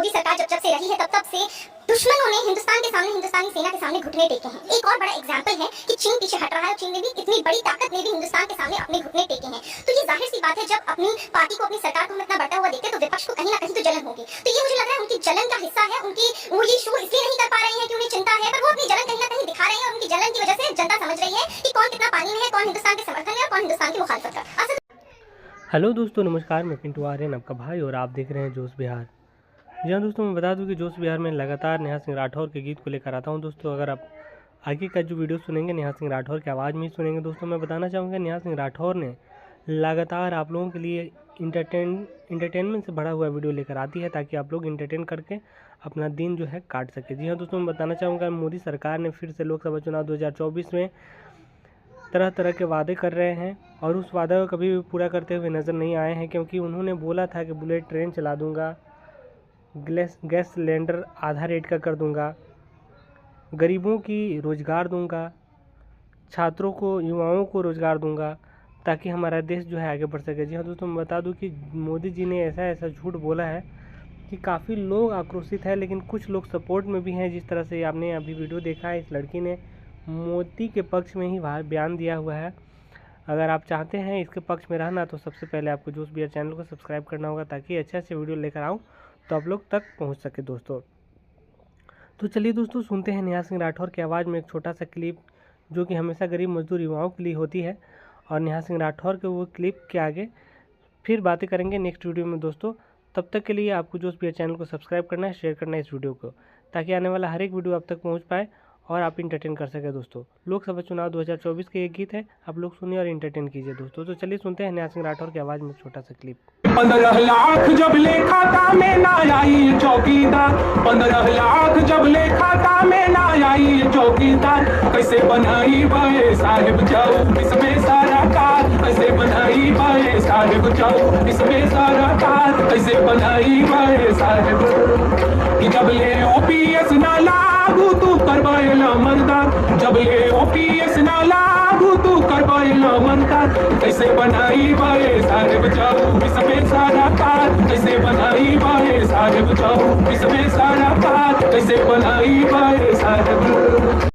मोदी सरकार जब से रही है तब से दुश्मनों ने हिंदुस्तान के सामने, हिंदुस्तानी सेना के सामने घुटने टेके हैं। एक और बड़ा एग्जाम्पल है कि चीन पीछे हट रहा है। चीन ने भी इतनी बड़ी ताकत ने भी हिंदुस्तान के सामने अपने घुटने टेके हैं। तो ये जाहिर सी बात है, जब अपनी पार्टी को, अपनी सरकार को हम इतना बढ़ता हुआ देखते हैं तो विपक्ष को कहीं ना कहीं तो जलन होगी। तो ये मुझे लग रहा है उनकी जलन का हिस्सा है। वो ये शो इसलिए नहीं कर पा रहे हैं कि उन्हें चिंता है, पर वो अपनी जलन कहीं ना कहीं दिखा रहे हैं और उनकी जलन की वजह से जनता समझ रही है कि कौन कितना पानी में है, कौन हिंदुस्तान के समर्थन है और कौन हिंदुस्तान की मुखालफत है। हेलो दोस्तों, नमस्कार। मैं पिंटू आर्यन, आपका भाई, और आप देख रहे हैं जोश बिहार। जी हाँ दोस्तों, मैं बता दूं कि जोश बिहार में लगातार नेहा सिंह राठौर के गीत को लेकर आता हूं। दोस्तों, अगर आप आगे का जो वीडियो सुनेंगे नेहा सिंह राठौर की आवाज़ में ही सुनेंगे। दोस्तों, मैं बताना चाहूँगा नेहा सिंह राठौर ने लगातार आप लोगों के लिए इंटरटेनमेंट से भरा हुआ वीडियो लेकर आती है, ताकि आप लोग इंटरटेन करके अपना दिन जो है काट सके। जी हाँ दोस्तों, मैं बताना चाहूँगा मोदी सरकार ने फिर से लोकसभा चुनाव 2024 में तरह तरह के वादे कर रहे हैं और उस वादे को कभी भी पूरा करते हुए नज़र नहीं आए हैं, क्योंकि उन्होंने बोला था कि बुलेट ट्रेन चला दूंगा, गैस सिलेंडर आधा रेट का कर दूंगा, गरीबों की रोज़गार दूंगा, छात्रों को, युवाओं को रोज़गार दूंगा, ताकि हमारा देश जो है आगे बढ़ सके। जी हाँ दोस्तों, मैं बता दूं कि मोदी जी ने ऐसा ऐसा झूठ बोला है कि काफ़ी लोग आक्रोशित हैं, लेकिन कुछ लोग सपोर्ट में भी हैं। जिस तरह से आपने अभी वीडियो देखा है, इस लड़की ने मोदी के पक्ष में ही बयान दिया हुआ है। अगर आप चाहते हैं इसके पक्ष में रहना, तो सबसे पहले आपको जोश बिहार चैनल को सब्सक्राइब करना होगा, ताकि अच्छे अच्छे वीडियो लेकर आऊँ तो आप लोग तक पहुंच सके दोस्तों। तो चलिए दोस्तों, सुनते हैं नेहा सिंह राठौर की आवाज़ में एक छोटा सा क्लिप, जो कि हमेशा गरीब मजदूर युवाओं के लिए होती है। और नेहा सिंह राठौर के वो क्लिप के आगे फिर बातें करेंगे नेक्स्ट वीडियो में दोस्तों। तब तक के लिए आपको जोश बिहार चैनल को सब्सक्राइब करना है, शेयर करना है इस वीडियो को, ताकि आने वाला हर एक वीडियो आप तक पहुँच पाए और आप इंटरटेन कर सके दोस्तों। लोकसभा चुनाव 2024 के एक गीत है, आप लोग सुनिए और इंटरटेन कीजिए दोस्तों। तो चलिए सुनते हैं नेहा सिंह राठौर की आवाज़ में एक छोटा सा क्लिप। 15 लाख जब ले खाता में ना आई चौकीदार, 15 लाख जब ले खाता में ना आई चौकीदार, कैसे बनाई बाए साहिब जाओ इसमें सारा कार, कैसे बनाई बाए साहिब जाओ इसमें सारा कार, कैसे बनाई बाए साहिब कि जब ले ओपीएस ना लागू तू करवाएला मनदार, जब ले ओपीएस ना लागू तू करवाएला मनदार, कैसे बनाई बाए साहिब जाओ इसमें सारा कार, कैसे बनाई बाए साहिब जाओ इसमें सारा कार, कैसे बनाई बाए साहिब।